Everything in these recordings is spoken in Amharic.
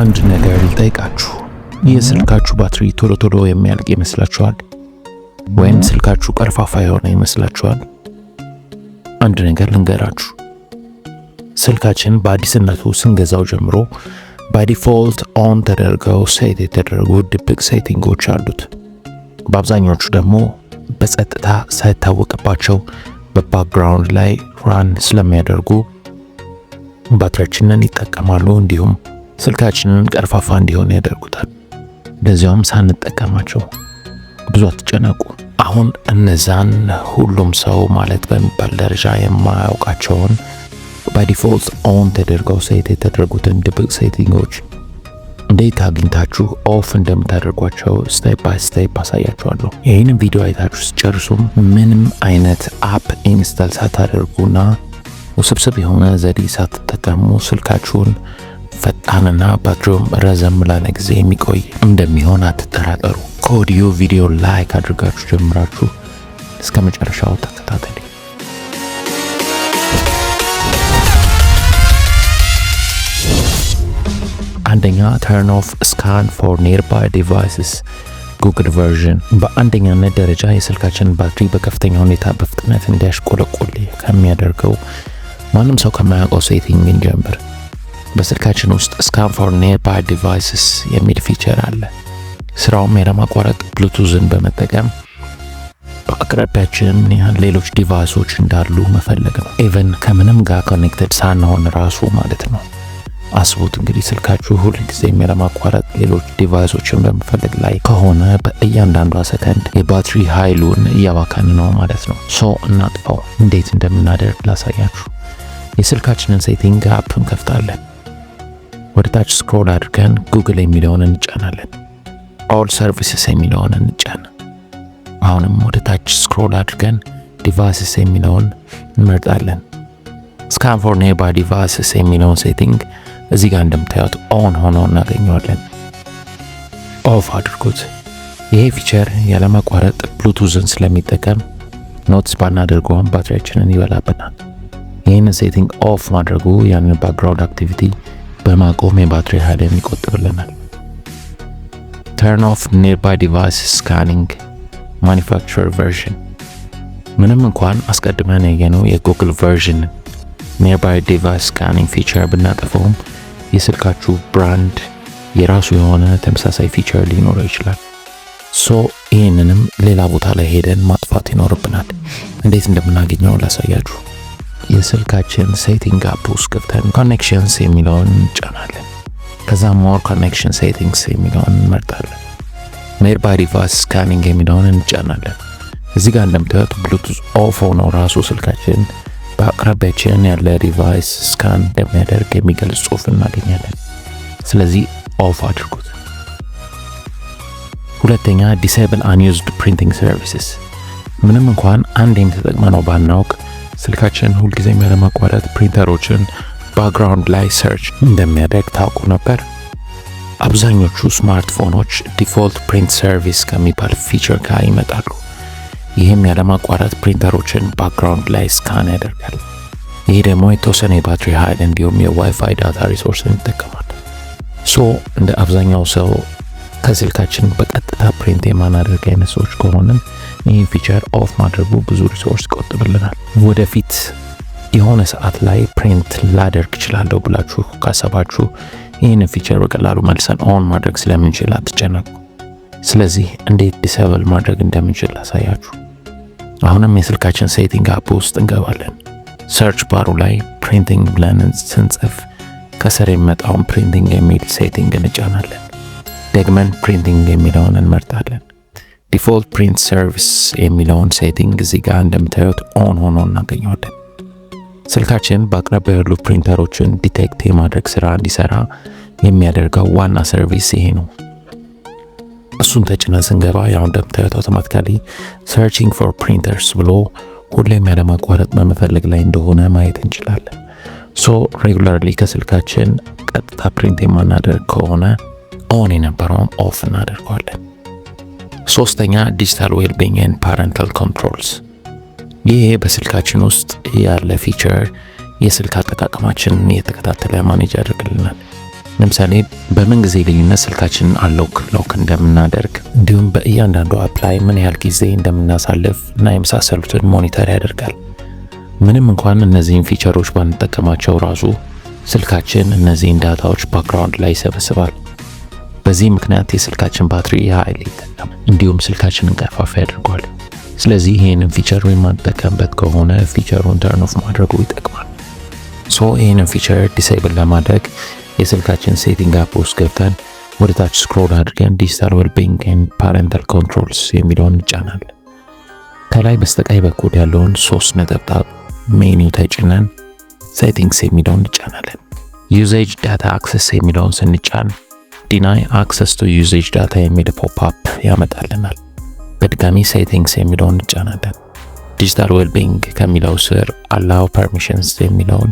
አንድ ነገር ልጠይቃችሁ። የስልካችሁ ባትሪ ቶሎ ቶሎ የሚያልቅ ይመስላችኋል? ወይም ስልካችሁ ቀርፋፋ የሆነ ይመስላችኋል? አንድ ነገር ልንገራችሁ። ስልካችን በአዲስነቱ ስንገዛው ጀምሮ ባይዲፎልት ኦን ተደርገው ሴት የተደረጉ ድብቅ ሴቲንጎች አሉት። በአብዛኞቹ ደግሞ በጸጥታ ሳይታወቅባቸው በባክግራውንድ ላይ ራን ስለሚያደርጉ ባትሪያችንን ይጠቀማሉ፣ እንዲሁም ስልካችንን ቀርፋፋ እንዲሆን ያደርጉታል። ለዚያውም ሳንጠቀማቸው። ብዙ አትጨነቁ። አሁን እነዛን ሁሉም ሰው ማለት በሚባል ደረጃ የማያውቃቸውን ባይዲፎልት ኦን ተደርገው ሴት የተደረጉትን ድብቅ ሴቲንጎች እንዴት አግኝታችሁ ኦፍ እንደምታደርጓቸው ስቴፕ ባይ ስቴፕ አሳያችኋለሁ። ይህንን ቪዲዮ አይታችሁ ስጨርሱም ምንም አይነት አፕ ኢንስታል ሳታደርጉና ውስብስብ የሆነ ዘዴ ሳትጠቀሙ ስልካችሁን ፈጣንና ባትሪውም ረዘም ላለ ጊዜ የሚቆይ እንደሚሆን አትጠራጠሩ። ከወዲሁ ቪዲዮ ላይክ አድርጋችሁ ጀምራችሁ እስከ መጨረሻው ተከታተሉ። አንደኛ turn off scan for nearby devices ጉግል ቨርዥን። በአንደኛነት ደረጃ የስልካችንን ባትሪ በከፍተኛ ሁኔታ በፍጥነት እንዲያሽቆለቆል ከሚያደርገው ማንም ሰው ከማያውቀው ሴቲንግ እንጀምር። በስልካችን ውስጥ scan for nearby devices የሚል ፊቸር አለ። ስራውም ያለማቋረጥ ብሉቱዝን በመጠቀም በአቅራቢያችን ሌሎች ዲቫይሶች እንዳሉ መፈለግ ነው። ኢቨን ከምንም ጋር ኮኔክትድ ሳንሆን ራሱ ማለት ነው። አስቡት እንግዲህ ስልካችሁ ሁሉ ጊዜ ያለማቋረጥ ሌሎች ዲቫይሶችን በመፈለግ ላይ ከሆነ በእያንዳንዷ ሰከንድ የባትሪ ኃይሉን እያባከን ነው ማለት ነው። እናጥፋው። እንዴት እንደምናደርግ ላሳያችሁ። የስልካችንን ሴቲንግ አፕ እንከፍታለን። ወደ ታች ስክሮል አድርገን ጉግል የሚለውን እንጫናለን። ኦል ሰርቪስስ የሚለውን እንጫን። አሁንም ወደ ታች ስክሮል አድርገን ዲቫይስስ የሚለውን እንመርጣለን። ስካን ፎር ኒርባይ ዲቫይስስ የሚለውን ሴቲንግ እዚህ ጋር እንደምታዩት ኦን ሆኖ እናገኘዋለን። ኦፍ አድርጉት። ይሄ ፊቸር ያለማቋረጥ ብሉቱዝን ስለሚጠቀም ኖትስ ባናደርገውም ባትሪያችንን ይበላብናል። ይህንን ሴቲንግ ኦፍ ማድረጉ ያንን ባክግራውንድ አክቲቪቲ በማቆም የባትሪ ኃይልን ይቆጥብልናል። ተርን ኦፍ ኒርባይ ዲቫይስ ስካኒንግ ማኒፋክቸረር ቨርዥን። ምንም እንኳን አስቀድመን ያየነው የጉግል ቨርዥን ኒርባይ ዲቫይስ ስካኒንግ ፊቸር ብናጠፈውም የስልካችሁ ብራንድ የራሱ የሆነ ተመሳሳይ ፊቸር ሊኖረው ይችላል። ይህንንም ሌላ ቦታ ላይ ሄደን ማጥፋት ይኖርብናል። እንዴት እንደምናገኘው ላሳያችሁ። የስልካችን ሴቲንግ አፕ ውስጥ ገብተን ኮኔክሽንስ የሚለውን እንጫናለን። ከዛ ሞር ኮኔክሽን ሴቲንግስ የሚለውን እንመርጣለን። ኒርባይ ዲቫይስ ስካኒንግ የሚለውን እንጫናለን። እዚህ ጋር እንደምታዩት ብሉቱዝ ኦፍ ሆኖ ራሱ ስልካችን በአቅራቢያችን ያለ ዲቫይስ ስካን እንደሚያደርግ የሚገልጽ ጽሑፍ እናገኛለን። ስለዚህ ኦፍ አድርጉት። ሁለተኛ ዲሴብል አንዩዝድ ፕሪንቲንግ ሰርቪስስ። ምንም እንኳን አንዴም ተጠቅመነው ባናውቅ ስልካችን ሁልጊዜም ያለማቋረጥ ፕሪንተሮችን ባክግራውንድ ላይ ሰርች እንደሚያደርግ ታውቁ ነበር? አብዛኞቹ ስማርትፎኖች ዲፎልት ፕሪንት ሰርቪስ ከሚባል ፊቸር ጋር ይመጣሉ። ይህም ያለማቋረጥ ፕሪንተሮችን ባክግራውንድ ላይ ስካን ያደርጋል። ይህ ደግሞ የተወሰነ የባትሪ ኃይል እንዲሁም የዋይፋይ ዳታ ሪሶርስን ይጠቀማል። እንደ አብዛኛው ሰው ከስልካችን በቀጥታ ፕሪንት የማናደርግ አይነት ሰዎች ከሆንን ይህን ፊቸር ኦፍ ማድረጉ ብዙ ሪሶርስ ይቆጥብልናል። ወደፊት የሆነ ሰዓት ላይ ፕሪንት ላደርግ እችላለሁ ብላችሁ ካሰባችሁ ይህን ፊቸር በቀላሉ መልሰን ኦን ማድረግ ስለምንችል አትጨነቁ። ስለዚህ እንዴት ዲሴብል ማድረግ እንደምንችል አሳያችሁ። አሁንም የስልካችን ሴቲንግ አፕ ውስጥ እንገባለን። ሰርች ባሩ ላይ ፕሪንቲንግ ብለን ስንጽፍ ከስር የሚመጣውን ፕሪንቲንግ የሚል ሴቲንግ እንጫናለን። ደግመን ፕሪንቲንግ የሚለውን እንመርጣለን። ዲፎልት ፕሪንት ሰርቪስ የሚለውን ሴቲንግ እዚህ ጋር እንደምታዩት ኦን ሆኖ እናገኘዋለን። ስልካችን በአቅራቢያ ያሉ ፕሪንተሮችን ዲቴክት የማድረግ ስራ እንዲሰራ የሚያደርገው ዋና ሰርቪስ ይሄ ነው። እሱን ተጭነን ስንገባ ያው እንደምታዩት አውቶማቲካሊ ሰርቺንግ ፎር ፕሪንተርስ ብሎ ሁሌም ያለማቋረጥ በመፈለግ ላይ እንደሆነ ማየት እንችላለን። ሬጉላርሊ ከስልካችን ቀጥታ ፕሪንት የማናደርግ ከሆነ ኦን የነበረውን ኦፍ እናደርገዋለን። ሶስተኛ ዲጂታል ዌልቢንግ ኤንድ ፓረንታል ኮንትሮልስ። ይሄ በስልካችን ውስጥ ያለ ፊቸር የስልክ አጠቃቀማችንን የተከታተለ ማኔጅ ያደርግልናል። ለምሳሌ በምን ጊዜ ልዩነት ስልካችንን ሎክ እንደምናደርግ እንዲሁም በእያንዳንዱ አፕ ላይ ምን ያህል ጊዜ እንደምናሳልፍ እና የመሳሰሉትን ሞኒተር ያደርጋል። ምንም እንኳን እነዚህን ፊቸሮች ባንጠቀማቸው ራሱ ስልካችን እነዚህን ዳታዎች ባክግራውንድ ላይ ይሰበስባል። በዚህ ምክንያት የስልካችን ባትሪ ኃይል ይጠቀም እንዲሁም ስልካችንን ቀርፋፋ ያደርገዋል። ስለዚህ ይህንን ፊቸር የማንጠቀምበት ከሆነ ፊቸሩን ተርን ኦፍ ማድረጉ ይጠቅማል። ይህንን ፊቸር ዲሴብል ለማድረግ የስልካችን ሴቲንግ አፕ ውስጥ ገብተን ወደ ታች ስክሮል አድርገን ዲጂታል ዌልቢንግ ኤንድ ፓረንታል ኮንትሮልስ የሚለውን እንጫናለን። ከላይ በስተቀኝ በኩል ያለውን 3 ነጠብጣብ ሜኒው ተጭነን ሴቲንግስ የሚለውን እንጫናለን። ዩዜጅ ዳታ አክሰስ የሚለውን ስንጫን ዲናይ አክሰስ ቱ ዩዜጅ ዳታ የሚል ፖፕ አፕ ያመጣልናል። በድጋሚ ሴቲንግስ የሚለውን እንጫናለን። ዲጂታል ዌልቢንግ ከሚለው ስር አላው ፐርሚሽንስ የሚለውን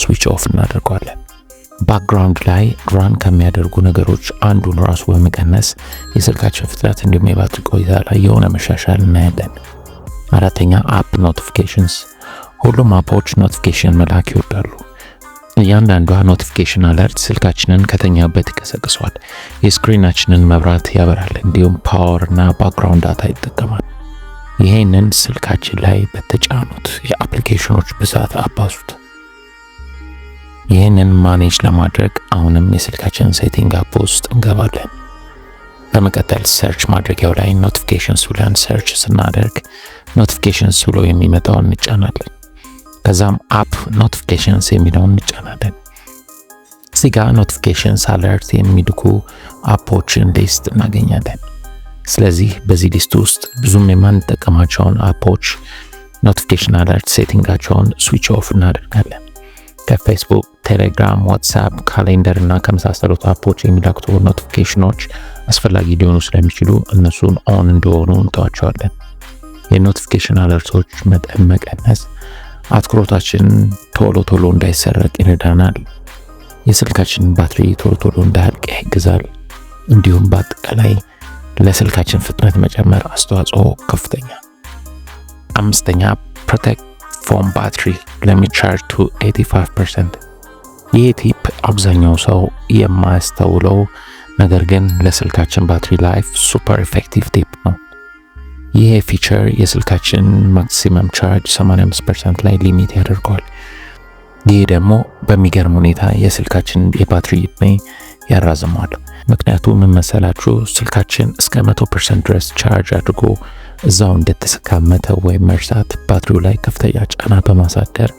ስዊች ኦፍ እናደርገዋለን። ባክግራውንድ ላይ ራን ከሚያደርጉ ነገሮች አንዱን ራሱ በመቀነስ የስልካችን ፍጥነት እንዲሁም የባትሪ ቆይታ ላይ የሆነ መሻሻል እናያለን። አራተኛ አፕ ኖቲፊኬሽንስ። ሁሉም አፖች ኖቲፊኬሽን መላክ ይወዳሉ። እያንዳንዷ ኖቲፊኬሽን አለርት ስልካችንን ከተኛበት ይቀሰቅሷል፣ የስክሪናችንን መብራት ያበራል፣ እንዲሁም ፓወር እና ባክግራውንድ ዳታ ይጠቀማል። ይሄንን ስልካችን ላይ በተጫኑት የአፕሊኬሽኖች ብዛት አባዙት። ይህንን ማኔጅ ለማድረግ አሁንም የስልካችን ሴቲንግ አፕ ውስጥ እንገባለን። በመቀጠል ሰርች ማድረጊያው ላይ ኖቲፊኬሽንስ ብለን ሰርች ስናደርግ ኖቲፊኬሽንስ ብሎ የሚመጣውን እንጫናለን። ከዛም አፕ ኖቲፊኬሽንስ የሚለውን እንጫናለን። እዚህ ጋር ኖቲፊኬሽንስ አለርት የሚልኩ አፖችን ሊስት እናገኛለን። ስለዚህ በዚህ ሊስት ውስጥ ብዙም የማንጠቀማቸውን አፖች ኖቲፊኬሽን አለርት ሴቲንጋቸውን ስዊች ኦፍ እናደርጋለን። ከፌስቡክ፣ ቴሌግራም፣ ዋትስአፕ፣ ካሌንደር እና ከመሳሰሉት አፖች የሚላኩት ኖቲፊኬሽኖች አስፈላጊ ሊሆኑ ስለሚችሉ እነሱን ኦን እንዲሆኑ እንተዋቸዋለን። የኖቲፊኬሽን አለርቶች መጠን መቀነስ አትኩሮታችን ቶሎ እንዳይሰረቅ ይረዳናል። የስልካችንን ባትሪ ቶሎ እንዳያልቅ ያግዛል። እንዲሁም በአጠቃላይ ለስልካችን ፍጥነት መጨመር አስተዋጽኦ ከፍተኛ። አምስተኛ ፕሮቴክት ፎም ባትሪ ለሚቻርጅ ቱ 85%። ይህ ቲፕ አብዛኛው ሰው የማያስተውለው ነገር ግን ለስልካችን ባትሪ ላይፍ ሱፐር ኢፌክቲቭ ቲፕ ነው። ይህ ፊቸር የስልካችን ማክሲመም ቻርጅ 85% ላይ ሊሚት ያደርገዋል። ይህ ደግሞ በሚገርም ሁኔታ የስልካችን የባትሪ ዕድሜ ያራዝማል። ምክንያቱም ምን መሰላችሁ? ስልካችን እስከ 100% ድረስ ቻርጅ አድርጎ እዛው እንደተሰካመተ ወይም መርሳት ባትሪው ላይ ከፍተኛ ጫና በማሳደር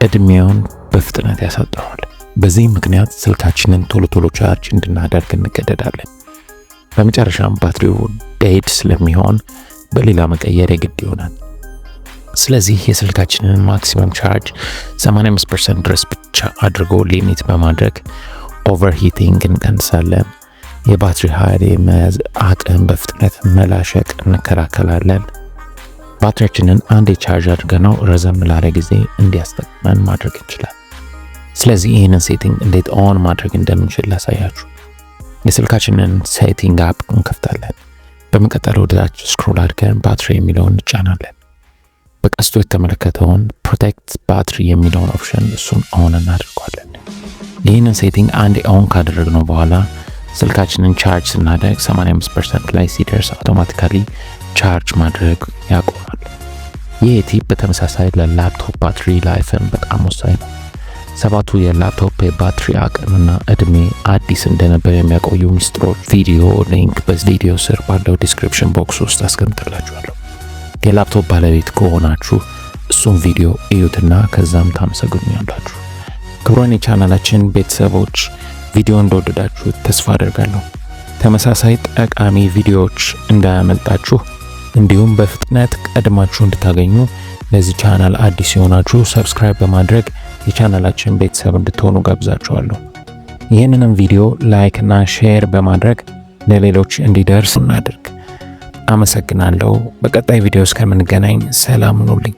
እድሜውን በፍጥነት ያሳጥረዋል። በዚህ ምክንያት ስልካችንን ቶሎ ቻርጅ እንድናደርግ እንገደዳለን። በመጨረሻም ባትሪው ዴድ ስለሚሆን በሌላ መቀየር የግድ ይሆናል። ስለዚህ የስልካችንን ማክሲመም ቻርጅ 85% ድረስ ብቻ አድርጎ ሊሚት በማድረግ ኦቨርሂቲንግ እንቀንሳለን። የባትሪ ኃይል የመያዝ አቅም በፍጥነት መላሸቅ እንከላከላለን። ባትሪያችንን አንዴ ቻርጅ አድርገነው ረዘም ላለ ጊዜ እንዲያስጠቅመን ማድረግ እንችላለን። ስለዚህ ይህንን ሴቲንግ እንዴት ኦን ማድረግ እንደምንችል ላሳያችሁ። የስልካችንን ሴቲንግ አፕ እንከፍታለን። በመቀጠል ወደ ታች ስክሮል አድርገን ባትሪ የሚለውን እንጫናለን። በቀስቱ የተመለከተውን ፕሮቴክት ባትሪ የሚለውን ኦፕሽን እሱን ኦን እናደርገዋለን። ይህንን ሴቲንግ አንዴ ኦን ካደረግነው በኋላ ስልካችንን ቻርጅ ስናደርግ 85% ላይ ሲደርስ አውቶማቲካሊ ቻርጅ ማድረግ ያቆማል። ይህ ቲፕ በተመሳሳይ ለላፕቶፕ ባትሪ ላይፍም በጣም ወሳኝ ነው። 7ቱ የላፕቶፕ የባትሪ አቅምና እድሜ አዲስ እንደነበር የሚያቆዩ ሚስጥሮች ቪዲዮ ሊንክ በቪዲዮ ስር ባለው ዲስክሪፕሽን ቦክስ ውስጥ አስቀምጥላችኋለሁ። የላፕቶፕ ባለቤት ከሆናችሁ እሱም ቪዲዮ እዩትና ከዛም ታመሰግኑኛላችሁ። ክቡራን የቻናላችን ቤተሰቦች ቪዲዮ እንደወደዳችሁ ተስፋ አደርጋለሁ። ተመሳሳይ ጠቃሚ ቪዲዮዎች እንዳያመልጣችሁ እንዲሁም በፍጥነት ቀድማችሁ እንድታገኙ ለዚህ ቻናል አዲስ የሆናችሁ ሰብስክራይብ በማድረግ የቻናላችን ቤተሰብ እንድትሆኑ ጋብዛችኋለሁ። ይህንንም ቪዲዮ ላይክ እና ሼር በማድረግ ለሌሎች እንዲደርስ እናድርግ። አመሰግናለሁ። በቀጣይ ቪዲዮ እስከምንገናኝ ሰላም ሁኑልኝ።